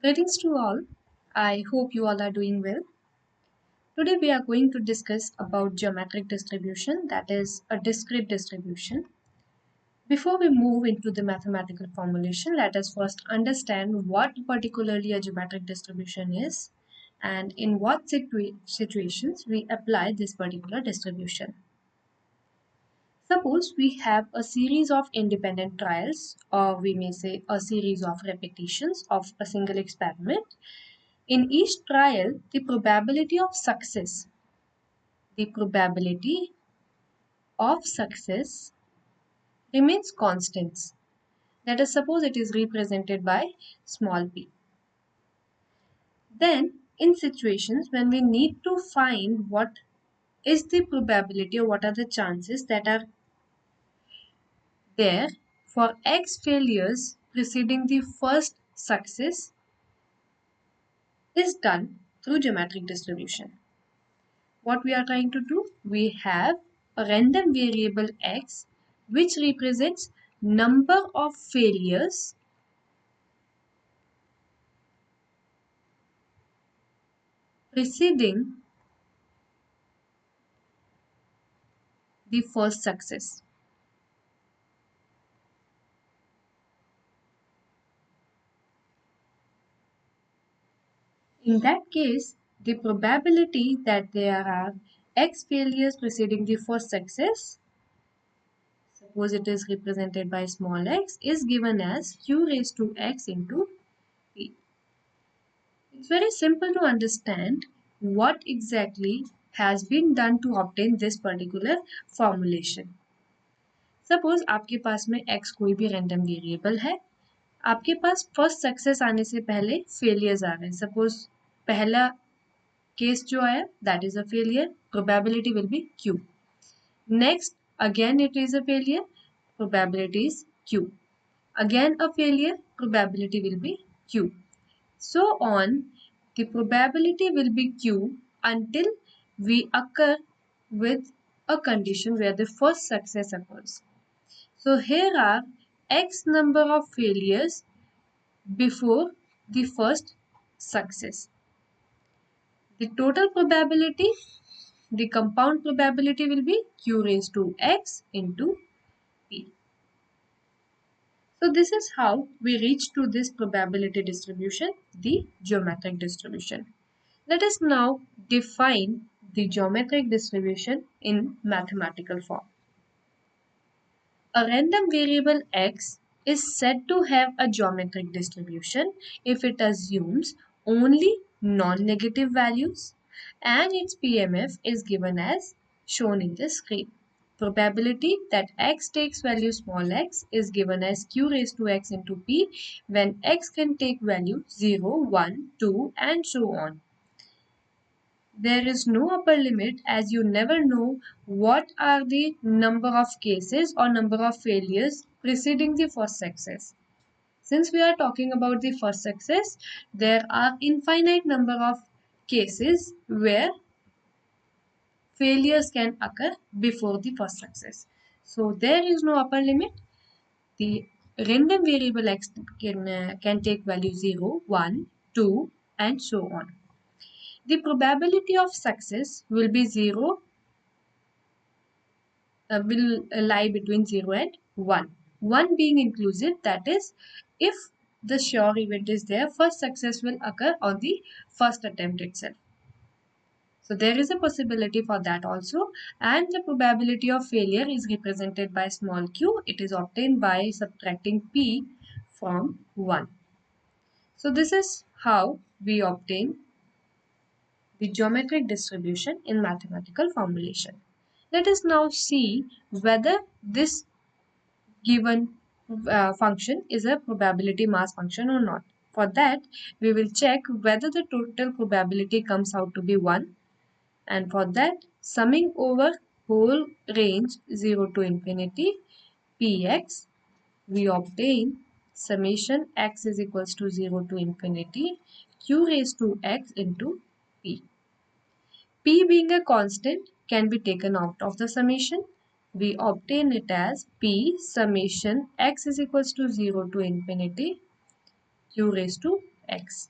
Greetings to all. I hope you all are doing well. Today we are going to discuss about geometric distribution, that is a discrete distribution. Before we move into the mathematical formulation, let us first understand what particularly a geometric distribution is and in what situations we apply this particular distribution. Suppose we have a series of independent trials, or we may say a series of repetitions of a single experiment. In each trial, the probability of success remains constant. Let us suppose it is represented by small p. Then, in situations when we need to find what is the probability or what are the chances that are there for X failures preceding the first success is done through geometric distribution. What we are trying to do? We have a random variable X which represents number of failures preceding the first success. In that case, the probability that there are X failures preceding the first success, suppose it is represented by small x, is given as q raised to x into p. It's very simple to understand what exactly has been done to obtain this particular formulation. Suppose आपके पास में x कोई भी random variable है, आपके पास first success आने से पहले failures आ रहे हैं. Suppose पहला case जो आया that is a failure, probability will be q. Next again it is a failure, probability is q. Again a failure, probability will be q. So on, the probability will be q until we occur with a condition where the first success occurs. So here are x number of failures before the first success. The total probability, the compound probability will be q raised to x into p. So this is how we reach to this probability distribution, the geometric distribution. Let us now define the geometric distribution in mathematical form. A random variable x is said to have a geometric distribution if it assumes only non-negative values and its PMF is given as shown in the screen. Probability that x takes value small x is given as q raised to x into p when x can take value 0, 1, 2 and so on. There is no upper limit as you never know what are the number of cases or number of failures preceding the first success. Since we are talking about the first success, there are infinite number of cases where failures can occur before the first success. So there is no upper limit. The random variable x can take value 0, 1, 2 and so on. The probability of success will be 0, will lie between 0 and 1. 1 being inclusive, that is, if the sure event is there, first success will occur on the first attempt itself. So there is a possibility for that also, and the probability of failure is represented by small q. It is obtained by subtracting p from 1. So this is how we obtain the geometric distribution in mathematical formulation. Let us now see whether this given function is a probability mass function or not. For that, we will check whether the total probability comes out to be 1, and for that, summing over whole range 0 to infinity px, we obtain summation x is equals to 0 to infinity q raised to x into p. P being a constant can be taken out of the summation. We obtain it as P summation x is equals to 0 to infinity q raised to x.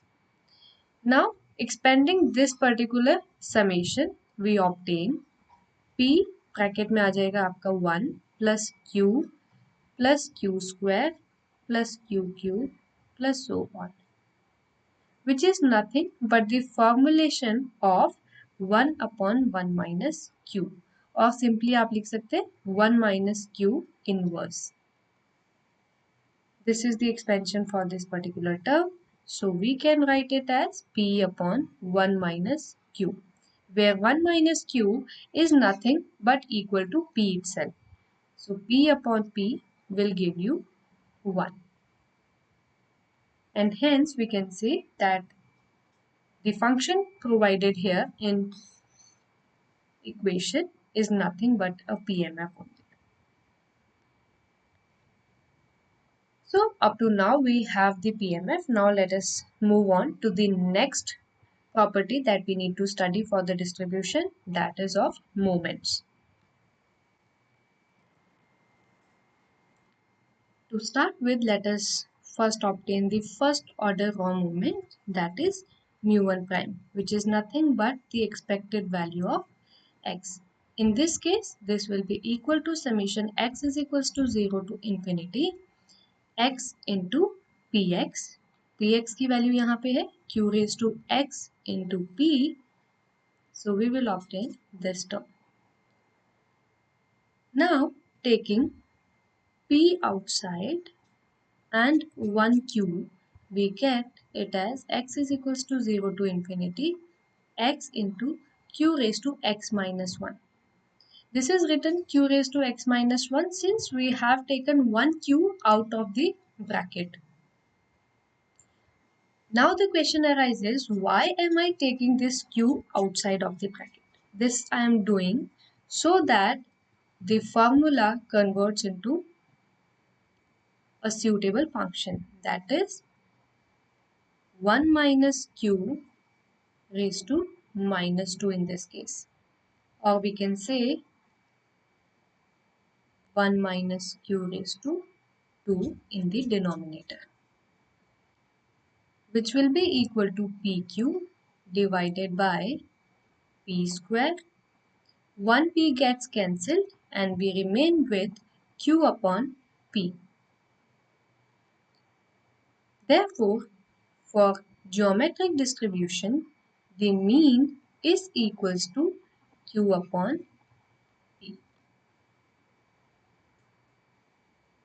Now expanding this particular summation, we obtain p bracket में आ जाएगा आपका 1 plus q square plus q cube plus so on, which is nothing but the formulation of 1 upon 1 minus q, or simply आप लिख सकते हैं 1 minus q inverse. This is the expansion for this particular term. So we can write it as p upon 1 minus q, where 1 minus q is nothing but equal to p itself. So p upon p will give you 1. And hence we can say that the function provided here in equation is nothing but a PMF only. So up to now we have the PMF. Now let us move on to the next property that we need to study for the distribution, that is of moments. To start with, let us first obtain the first order raw moment, that is mu1 prime, which is nothing but the expected value of x. In this case, this will be equal to summation x is equals to 0 to infinity x into px. px की value यहाँ पे है q raised to x into p. So we will obtain this term. Now taking p outside and 1q, we get it as x is equals to 0 to infinity x into q raised to x minus 1. This is written q raised to x minus 1 since we have taken 1q out of the bracket. Now the question arises, why am I taking this q outside of the bracket? This I am doing so that the formula converts into a suitable function, that is 1 minus q raised to minus 2 in this case, or we can say 1 minus q raised to 2 in the denominator, which will be equal to pq divided by p square. 1p gets cancelled and we remain with q upon p. Therefore, for geometric distribution, the mean is equals to q upon p.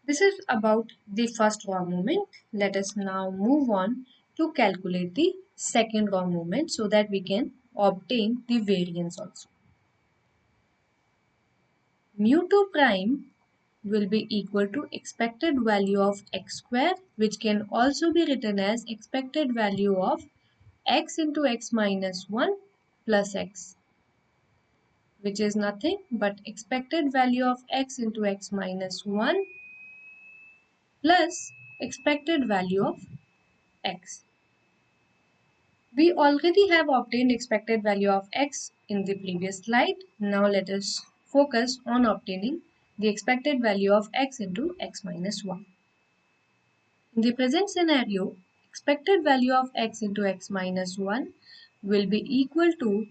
This is about the first raw moment. Let us now move on to calculate the second raw moment so that we can obtain the variance also. Mu2 prime will be equal to expected value of x square, which can also be written as expected value of x into x minus 1 plus x, which is nothing but expected value of x into x minus 1 plus expected value of x. We already have obtained expected value of x in the previous slide. Now let us focus on obtaining the expected value of x into x minus 1. In the present scenario, expected value of x into x minus 1 will be equal to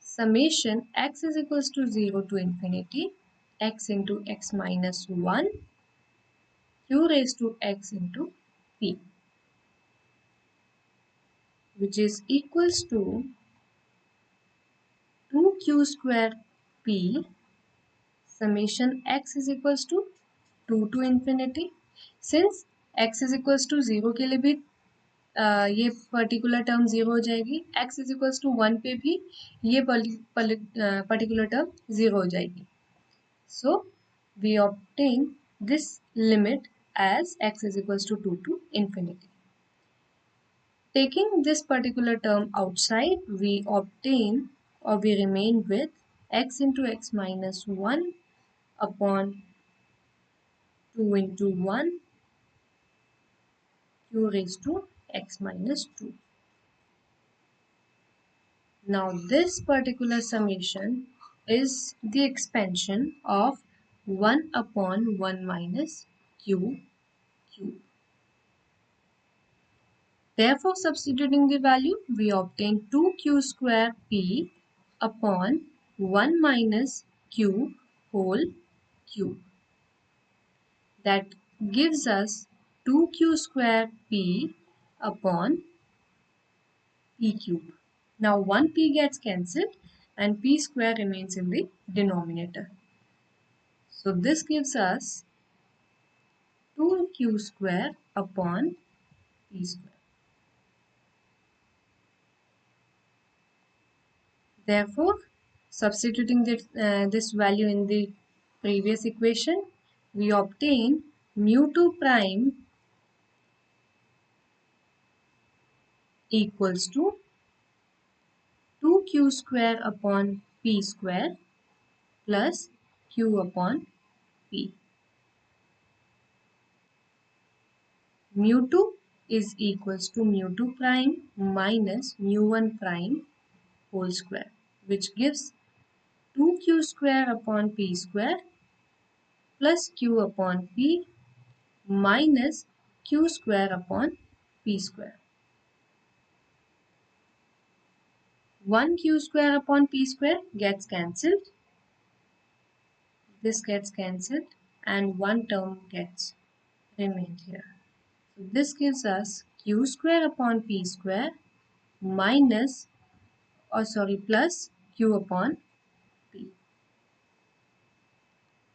summation x is equals to 0 to infinity x into x minus 1 q raised to x into p, which is equals to 2q square p summation x is equals to 2 to infinity. Since x is equals to 0 के लिए भी ये particular term 0 हो जाएगी, x is equals to 1 पे भी ये particular term 0 हो जाएगी. So we obtain this limit as x is equals to 2 to infinity. Taking this particular term outside, we obtain or we remain with x into x minus 1 upon 2 into 1 q raised to x minus 2. Now this particular summation is the expansion of 1 upon 1 minus q cube. Therefore, substituting the value, we obtain 2q square p upon 1 minus q whole cube. That gives us 2q square p upon p cube. Now 1p gets cancelled and p square remains in the denominator. So this gives us 2q square upon p square. Therefore, substituting this value in the previous equation, we obtain mu2 prime equals to 2q square upon p square plus q upon p. Mu2 is equals to mu2 prime minus mu1 prime whole square, which gives 2q square upon p square plus q upon p minus q square upon p square. 1 q square upon p square gets cancelled. This gets cancelled and one term gets remained here. So this gives us q square upon p square minus plus q upon p.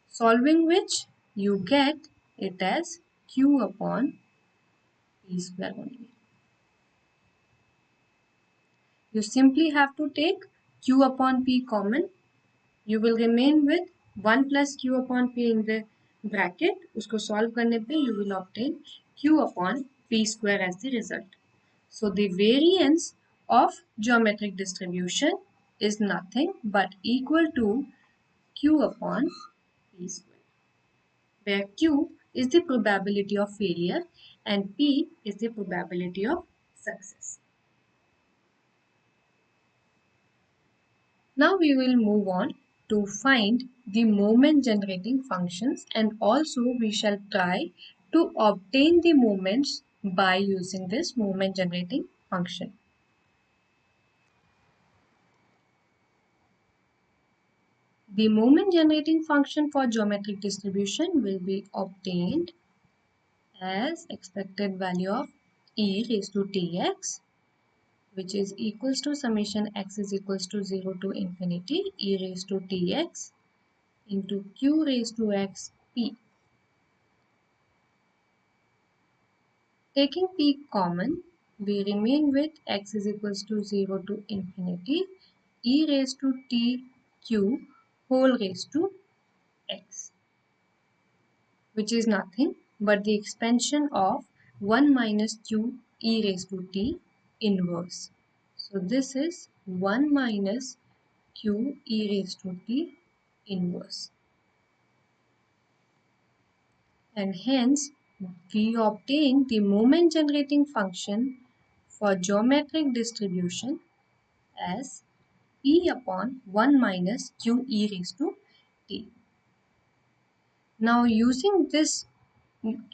Solving which you get it as q upon p square only. You simply have to take q upon p common. You will remain with 1 plus q upon p in the bracket. उसको solve करने पे you will obtain q upon p square as the result. So the variance of geometric distribution is nothing but equal to q upon p square, where q is the probability of failure and p is the probability of success. Now we will move on to find the moment generating functions, and also we shall try to obtain the moments by using this moment generating function. The moment generating function for geometric distribution will be obtained as expected value of e raised to tx, which is equals to summation x is equals to 0 to infinity e raised to tx into q raised to x p. Taking p common, we remain with x is equals to 0 to infinity e raised to t q whole raised to x, which is nothing but the expansion of 1 minus q e raised to t inverse. So this is 1 minus q e raised to t inverse. And hence we obtain the moment generating function for geometric distribution as p upon 1 minus q e raised to t. Now using this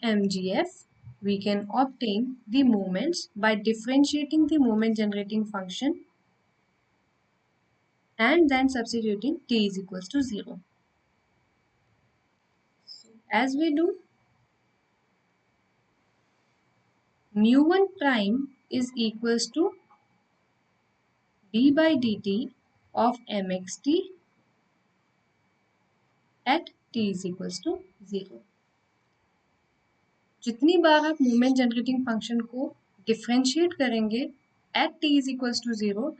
MGF, we can obtain the moments by differentiating the moment generating function and then substituting t is equals to 0. So as we do, mu1 prime is equals to d by dt of mxt at t is equals to 0. जितनी बार आप moment generating function को differentiate करेंगे at t is equals to 0,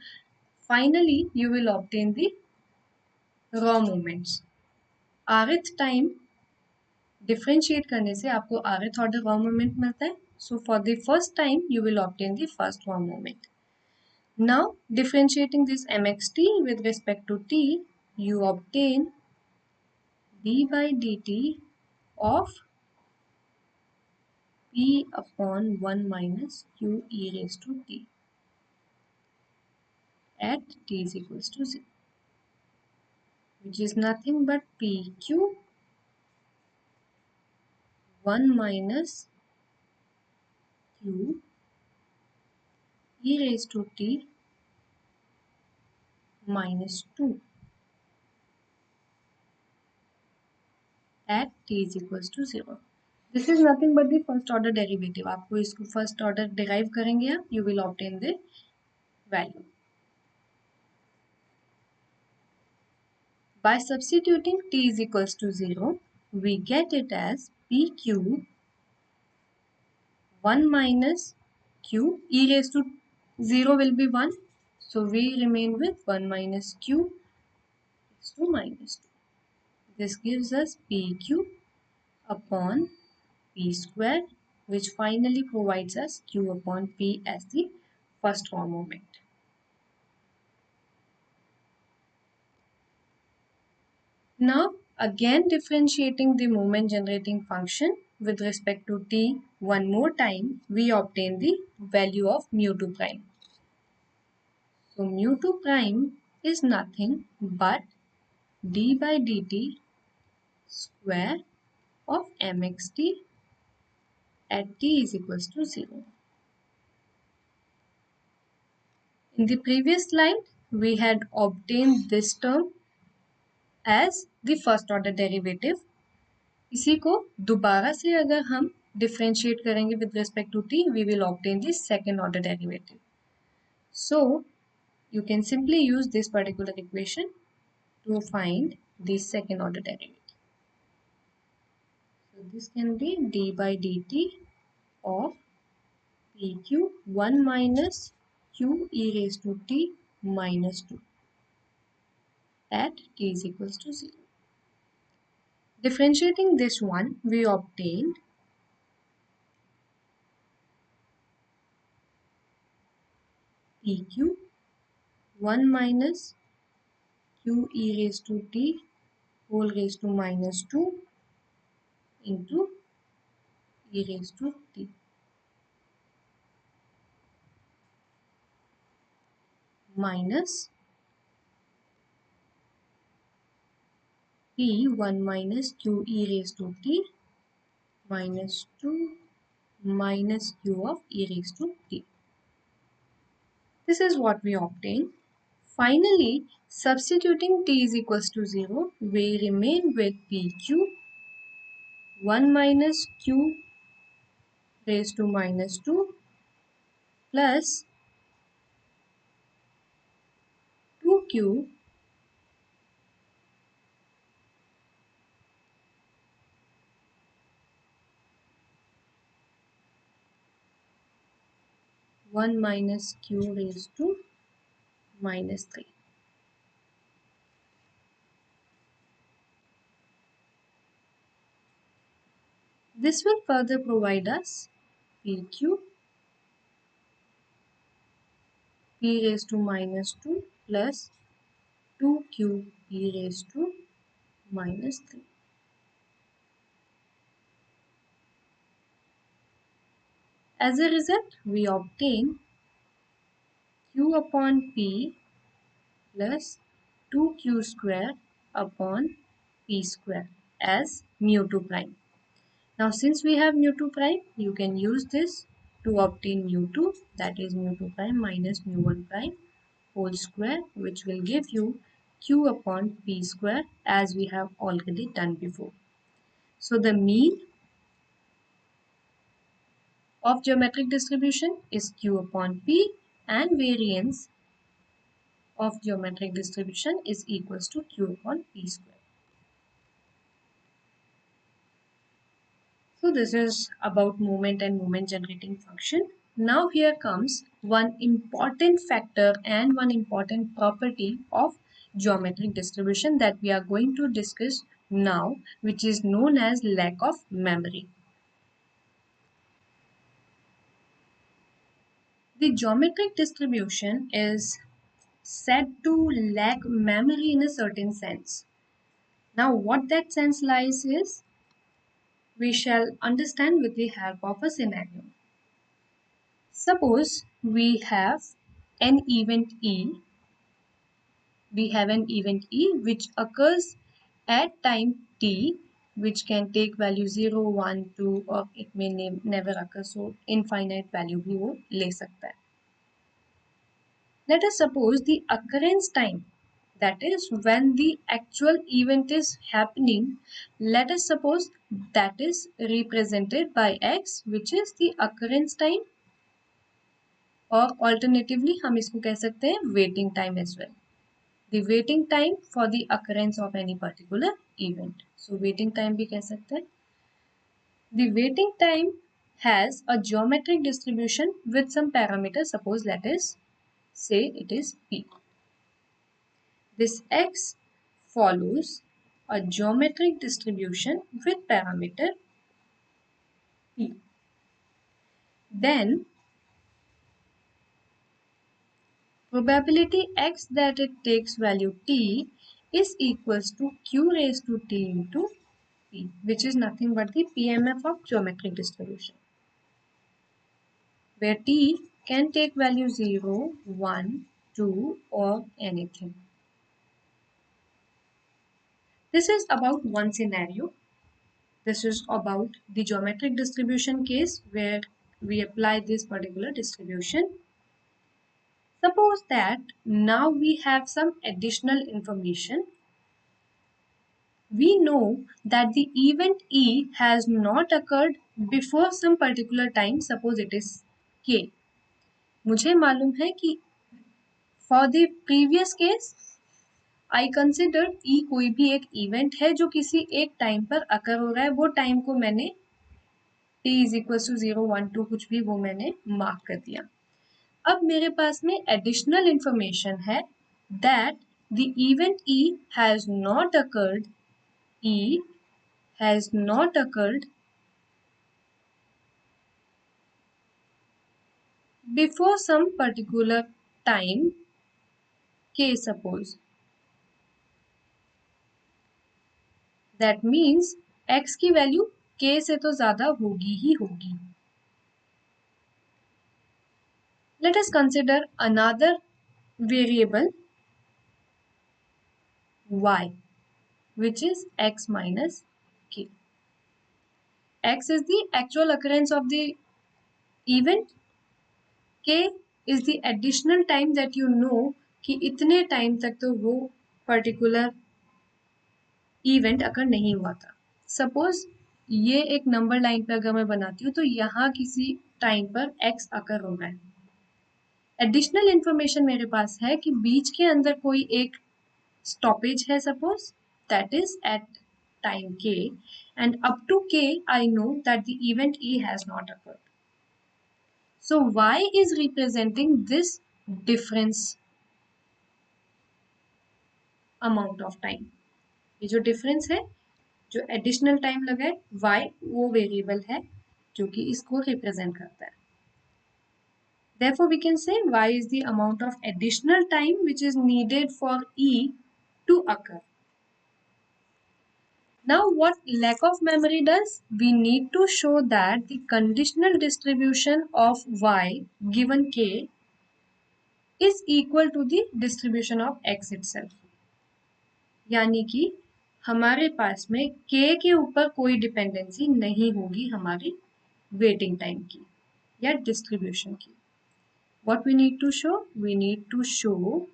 finally you will obtain the raw moments. rth time differentiate करने से आपको rth order raw moment मिलता है. So for the first time you will obtain the first raw moment. Now differentiating this mxt with respect to t, you obtain d by dt of p upon 1 minus q e raised to t at t is equals to 0, which is nothing but pq 1 minus q e raised to t minus 2 at t is equals to 0. This is nothing but the first order derivative. आपको इसको first order derive करेंगे आप, you will obtain the value. By substituting t is equals to 0, we get it as p cube 1 minus q, e raised to 0 will be 1. So we remain with 1 minus q is to minus 2. This gives us pq upon p square, which finally provides us q upon p as the first raw moment. Now again differentiating the moment generating function with respect to t one more time, we obtain the value of mu2 prime. So mu2 prime is nothing but d by dt square of mxt at t is equals to 0. In the previous slide, we had obtained this term as the first order derivative. इसी को दोबारा से अगर हम differentiate करेंगे with respect to t, we will obtain the second order derivative. So you can simply use this particular equation to find the second order derivative. So this can be d by dt of pq 1 minus q e raised to t minus 2 at t is equals to 0. Differentiating this one, we obtained pq 1 minus q e raised to t whole raised to minus 2 into e raised to t minus p 1 minus q e raised to t minus 2 minus q of e raised to t. This is what we obtain. Finally, substituting t is equals to 0, we remain with pq 1 minus q raised to minus 2 plus 2q 1 minus q raised to minus 3. This will further provide us pq p raised to minus 2 plus 2q p raised to minus 3. As a result, we obtain q upon p plus 2q square upon p square as mu2 prime. Now since we have mu2 prime, you can use this to obtain mu2, that is mu2 prime minus mu1 prime whole square, which will give you q upon p square as we have already done before. So the mean of geometric distribution is q upon p and variance of geometric distribution is equals to q upon p square. So this is about moment and moment generating function. Now here comes one important factor and one important property of geometric distribution that we are going to discuss now, which is known as lack of memory. The geometric distribution is said to lack memory in a certain sense. Now what that sense lies is, we shall understand with the help of a scenario. Suppose we have an event E. We have an event E which occurs at time t, which can take value 0, 1, 2 or it may never occur. So infinite value भी वो ले सकता है. Let us suppose the occurrence time, that is when the actual event is happening. Let us suppose that is represented by x, which is the occurrence time, or alternatively हम इसको कह सकते हैं waiting time as well. The waiting time for the occurrence of any particular event. So waiting time भी कह सकते हैं. The waiting time has a geometric distribution with some parameters. Suppose let us say it is p. This x follows a geometric distribution with parameter p. Then probability x that it takes value t is equals to q raised to t into p, which is nothing but the PMF of geometric distribution, where t can take value 0, 1, 2 or anything. This is about one scenario. This is about the geometric distribution case where we apply this particular distribution. Suppose that now we have some additional information. We know that the event E has not occurred before some particular time. Suppose it is K. मुझे मालूम है कि for the previous case I considered E कोई भी एक event है जो किसी एक टाइम पर अकर हो रहा है. वो टाइम को मैंने t is equals to 0, 1, 2 कुछ भी वो मैंने मार्क कर दिया. अब मेरे पास में एडिशनल इंफॉर्मेशन है that the event E has not occurred. E has not occurred before some particular time K. Suppose that means x की वैल्यू k से तो ज्यादा होगी ही होगी. Let us consider another variable y, which is x minus k. X is the actual occurrence of the event. K is the additional time that you know कि इतने time तक तो वो पर्टिकुलर इवेंट अगर नहीं हुआ था. सपोज ये एक नंबर लाइन पे अगर मैं बनाती हूँ तो यहाँ किसी टाइम पर x अकर हो रहा है. एडिशनल इंफॉर्मेशन मेरे पास है कि बीच के अंदर कोई एक स्टॉपेज है. Suppose that is at time k and up to k I know that the event E has not occurred. So y is representing this difference amount of time. ये जो डिफरेंस है, जो एडिशनल टाइम लगा है, y वो variable है जो कि इसको रिप्रेजेंट करता है. Therefore, we can say y is the amount of additional time which is needed for E to occur. Now, what lack of memory does? We need to show that the conditional distribution of y given k is equal to the distribution of x itself. यानी कि हमारे पास में k के ऊपर कोई dependency नहीं होगी हमारी वेटिंग टाइम की या डिस्ट्रीब्यूशन की. What we need to show? We need to show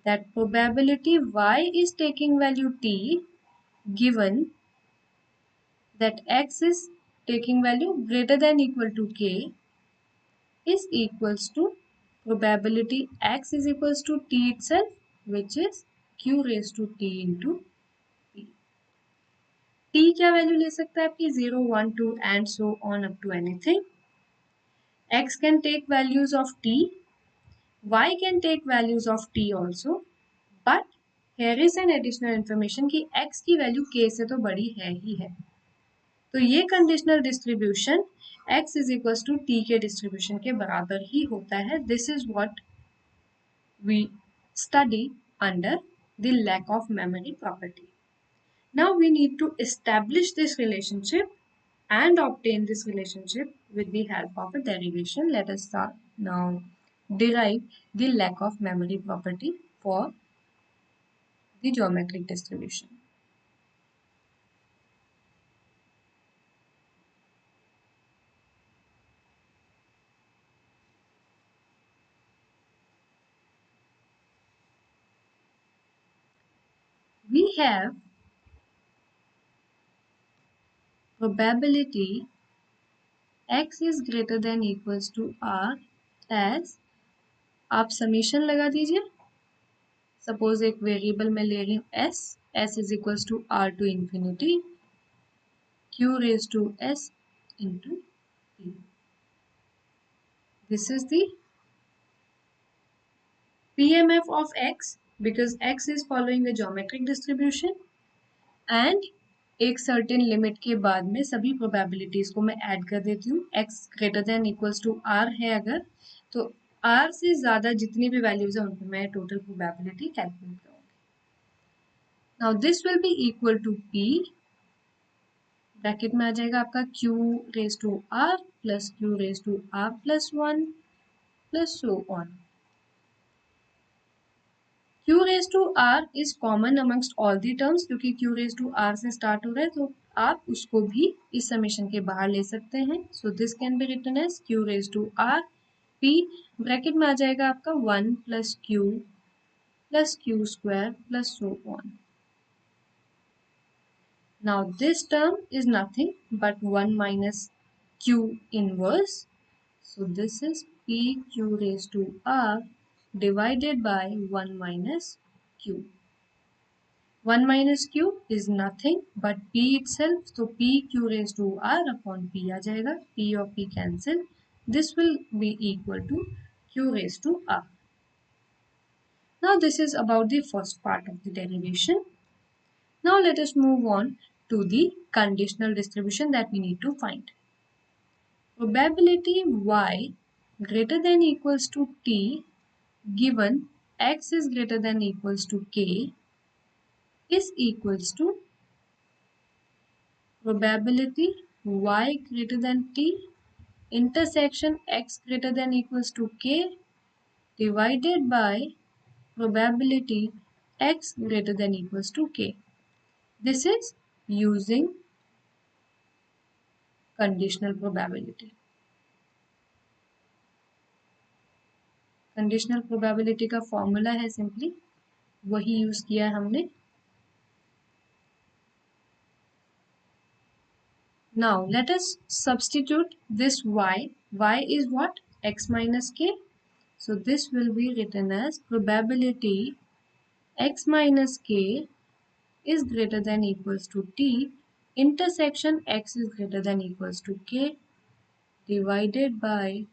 that probability y is taking value t given that x is taking value greater than equal to k is equals to probability x is equals to t itself, which is q raised to t into p. t क्या value ले सकता है आपकी 0, 1, 2 and so on up to anything. X can take values of t, y can take values of t also, but here is an additional information कि x की value k से तो बड़ी है ही है. तो ये conditional distribution x is equals to t के डिस्ट्रीब्यूशन के बराबर ही होता है. This is what we study under the lack of memory property. Now we need to establish this relationship and obtain this relationship with the help of a derivation. Let us start now derive the lack of memory property for the geometric distribution. we have probability x is greater than equals to r as, आप summation लगा दीजिए. Suppose एक variable में ले रही हूँ s is equals to r to infinity q raise to s into p. This is the PMF of x because x is following a geometric distribution and एक certain limit के बाद में सभी प्रोबेबिलिटीज को मैं ऐड कर देती हूँ. x greater than equals to r है अगर, तो r से ज्यादा जितनी भी वैल्यूज है उन पर मैं टोटल प्रोबेबिलिटी कैलकुलेट करूँगी. Now this will be equal to p, bracket में आ जाएगा आपका q raise to r plus q raise to r plus 1 plus so on. q raise to r is common amongst all the terms क्योंकि q raise to r से start हो रहा है, तो आप उसको भी इस समेशन के बाहर ले सकते हैं. So this can be written as q raise to r p, bracket में आ जाएगा आपका 1 plus q square plus so on. Now this term is nothing but 1 minus q inverse. So this is pq raised to r divided by 1 minus q. 1 minus q is nothing but p itself. So pq raised to r upon p आ जाएगा. p और p cancel. This will be equal to q raised to r. Now this is about the first part of the derivation. Now let us move on to the conditional distribution that we need to find. Probability y greater than equals to t given x is greater than equals to k is equals to probability y greater than t intersection x greater than equals to k divided by probability x greater than equals to k. This is using conditional probability. Conditional probability का formula है simply वही use किया है हमने. Now let us substitute this y. Y is what? X minus k. So this will be written as probability x minus k is greater than equals to t intersection x is greater than equals to k divided by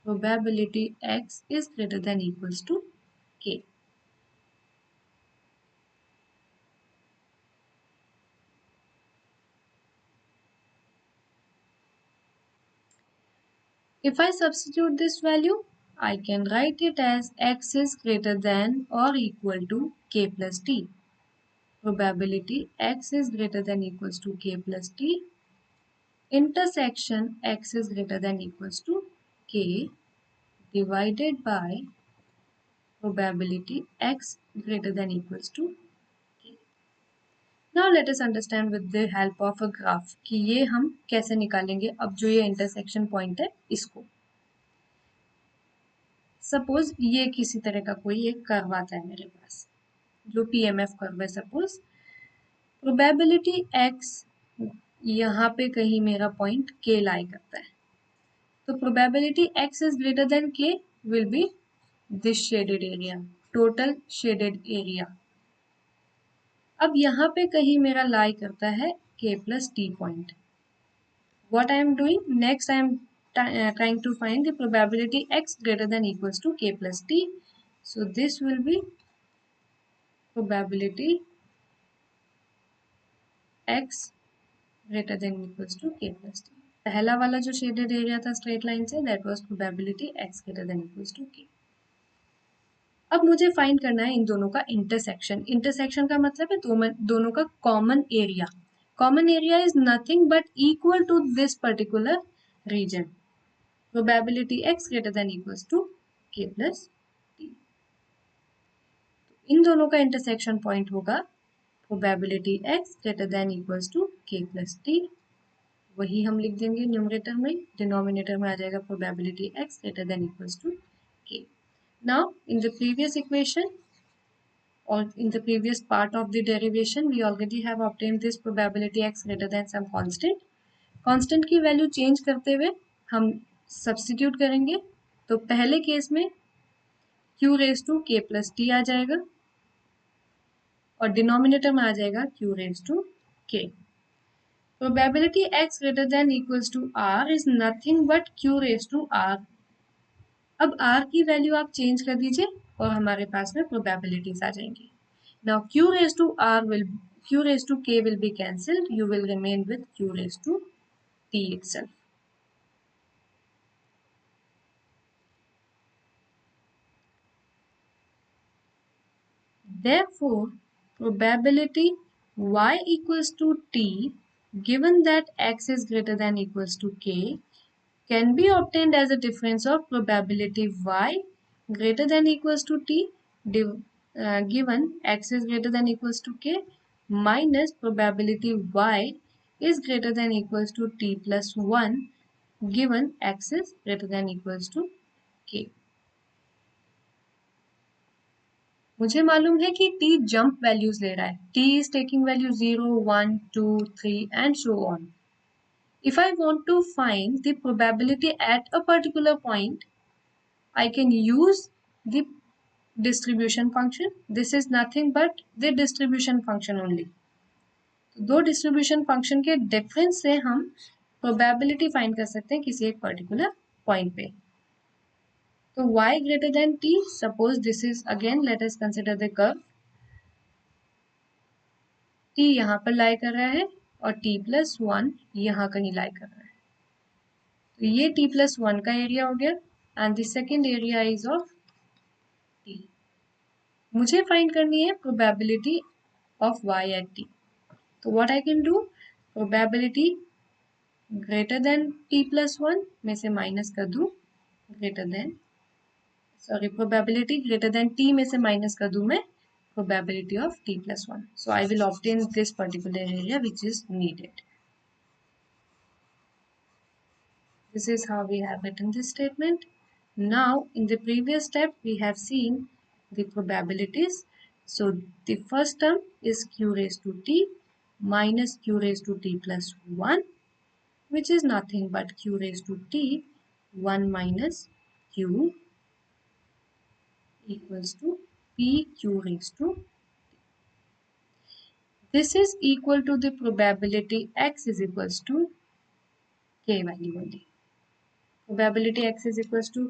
probability x is greater than equals to k. If I substitute this value, I can write it as x is greater than or equal to k plus t. Probability x is greater than equals to k plus t intersection x is greater than equals to k divided by probability x greater than equals to k. Now let us understand with the help of a graph कि ये हम कैसे निकालेंगे. अब जो ये intersection point है इसको सपोज ये किसी तरह का कोई एक कर्व आता है मेरे पास जो PMF कर्व है. सपोज प्रोबेबिलिटी x यहाँ पे कहीं मेरा पॉइंट k लाई करता है, तो probability x is greater than k will be this shaded area, total shaded area. अब यहाँ पे कहीं मेरा लाई करता है k plus t point. What I am doing next, I am trying to find the probability x greater than equals to k plus t. So this will be probability x greater than equals to k plus t. पहला वाला जो shaded area था straight line say that was probability x greater than equals to k. अब मुझे find करना है इन दोनों का इंटरसेक्शन. इंटरसेक्शन का मतलब है दोनों का common area. Common area is nothing but equal to this particular region. Probability x greater than equals to k plus t. इन दोनों का इंटरसेक्शन पॉइंट होगा probability x greater than equals to k plus t. वही हम लिख देंगे numerator में, denominator में आ जाएगा probability x greater than equals to k. Now in the previous equation or in the previous part of the derivation we already have obtained this probability x greater than some constant. Constant की value change करते हुए हम substitute करेंगे, तो पहले case में q raise to k plus t आ जाएगा और डिनोमिनेटर में आ जाएगा q raise to k. Probability x greater than equals to r is nothing but q raise to r. अब r की वैल्यू आप चेंज कर दीजिए और हमारे पास में प्रोबेबिलिटीज आ जाएंगी. Now q raise to r will q raised to k will be cancelled. You will remain with q raised to t itself. Therefore, probability y equals to t given that x is greater than equals to k can be obtained as a difference of probability y greater than equals to t given x is greater than equals to k minus probability y is greater than equals to t plus 1 given x is greater than equals to k. मुझे मालूम है कि t jump values ले रहा है. t is taking value 0, 1, 2, 3 and so on. If I want to find the probability at a particular point, I can use the distribution function. This is nothing but the distribution function only. दो distribution function के difference से हम probability find कर सकते हैं किसी एक particular point पे. तो y greater than t, suppose this is again let us consider the curve. t यहाँ पर लाई कर रहा है और t plus 1 यहाँ कहीं लाई कर रहा है. तो ये t plus 1 का एरिया हो गया and the second area is of t. मुझे फाइंड करनी है probability of y at t. तो what I can do, probability greater than t plus 1 में से माइनस कर दूं greater than probability greater than t में से माइनस कर दूं मैं probability of t plus 1. So I will obtain this particular area which is needed. This is how we have written this statement. Now in the previous step we have seen the probabilities. So the first term is q raised to t minus q raised to t plus 1, which is nothing but q raised to t 1 minus q equals to pq raised to. This is equal to the probability x is equals to k value only. Probability x is equals to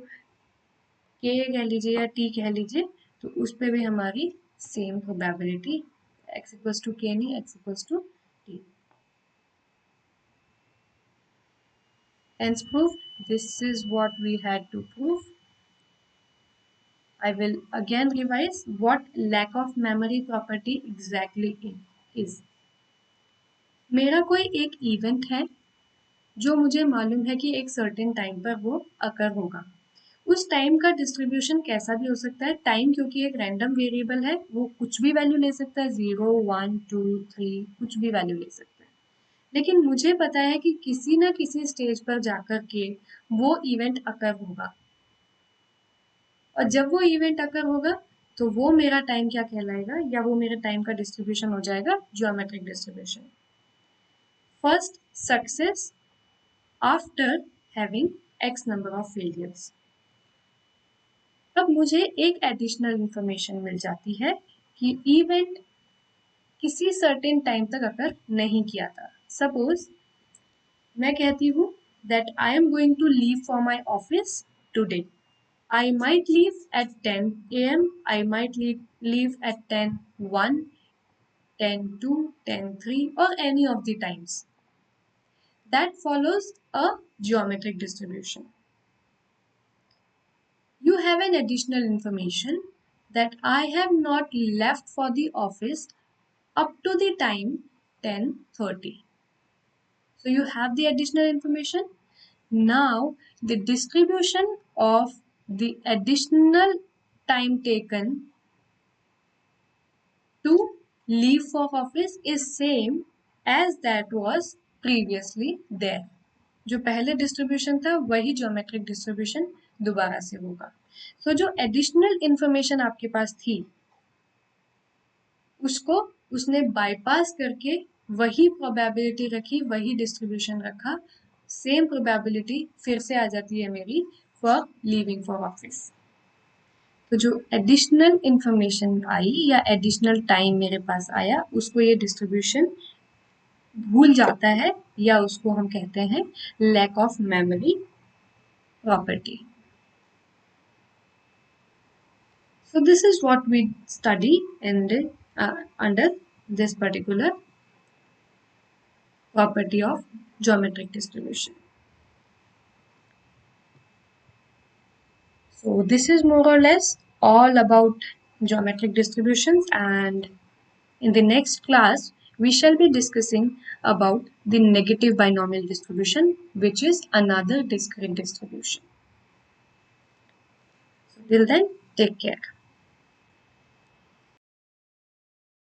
k कह लीजिए या t कह लीजिए, तो उस पे भी हमारी same probability x equals to k नहीं x equals to t. Hence proved. This is what we had to prove. I will again revise what lack of memory property exactly is. मेरा कोई एक इवेंट है जो मुझे मालूम है कि एक सर्टेन टाइम पर वो अकर होगा. उस टाइम का डिस्ट्रीब्यूशन कैसा भी हो सकता है. टाइम क्योंकि एक रैंडम वेरिएबल है, वो कुछ भी वैल्यू ले सकता है, 0, 1, 2, 3 कुछ भी वैल्यू ले सकता है. लेकिन मुझे पता है कि किसी ना किसी स्टेज पर जाकर के वो इवेंट अकर होगा, और जब वो इवेंट अकर होगा तो वो मेरा टाइम क्या कहलाएगा, या वो मेरे टाइम का डिस्ट्रीब्यूशन हो जाएगा geometric distribution. First success after having x number of failures. अब मुझे एक एडिशनल इंफॉर्मेशन मिल जाती है कि इवेंट किसी सर्टेन टाइम तक अकर नहीं किया था. सपोज मैं कहती हूँ that I am going to leave for my office today. I might leave at 10 a.m. I might leave at 10:01, 10:02, 10:03 or any of the times. That follows a geometric distribution. You have an additional information that I have not left for the office up to the time 10:30. So you have the additional information. Now the distribution of the additional time taken to leave for office is same as that was previously there. जो पहले distribution था वही geometric distribution दोबारा से होगा. So जो additional information आपके पास थी उसको उसने बाईपास करके वही प्रोबेबिलिटी रखी, वही डिस्ट्रीब्यूशन रखा, सेम प्रोबेबिलिटी फिर से आ जाती है मेरी फॉर लीविंग फॉर ऑफिस। तो जो एडिशनल इंफॉर्मेशन आई या एडिशनल टाइम मेरे पास आया, उसको ये डिस्ट्रीब्यूशन भूल जाता है, या उसको हम कहते हैं lack of memory property. So this is what we study in the, under this particular property of geometric distribution. So this is more or less all about geometric distributions, and in the next class we shall be discussing about the negative binomial distribution, which is another discrete distribution. So till then, take care.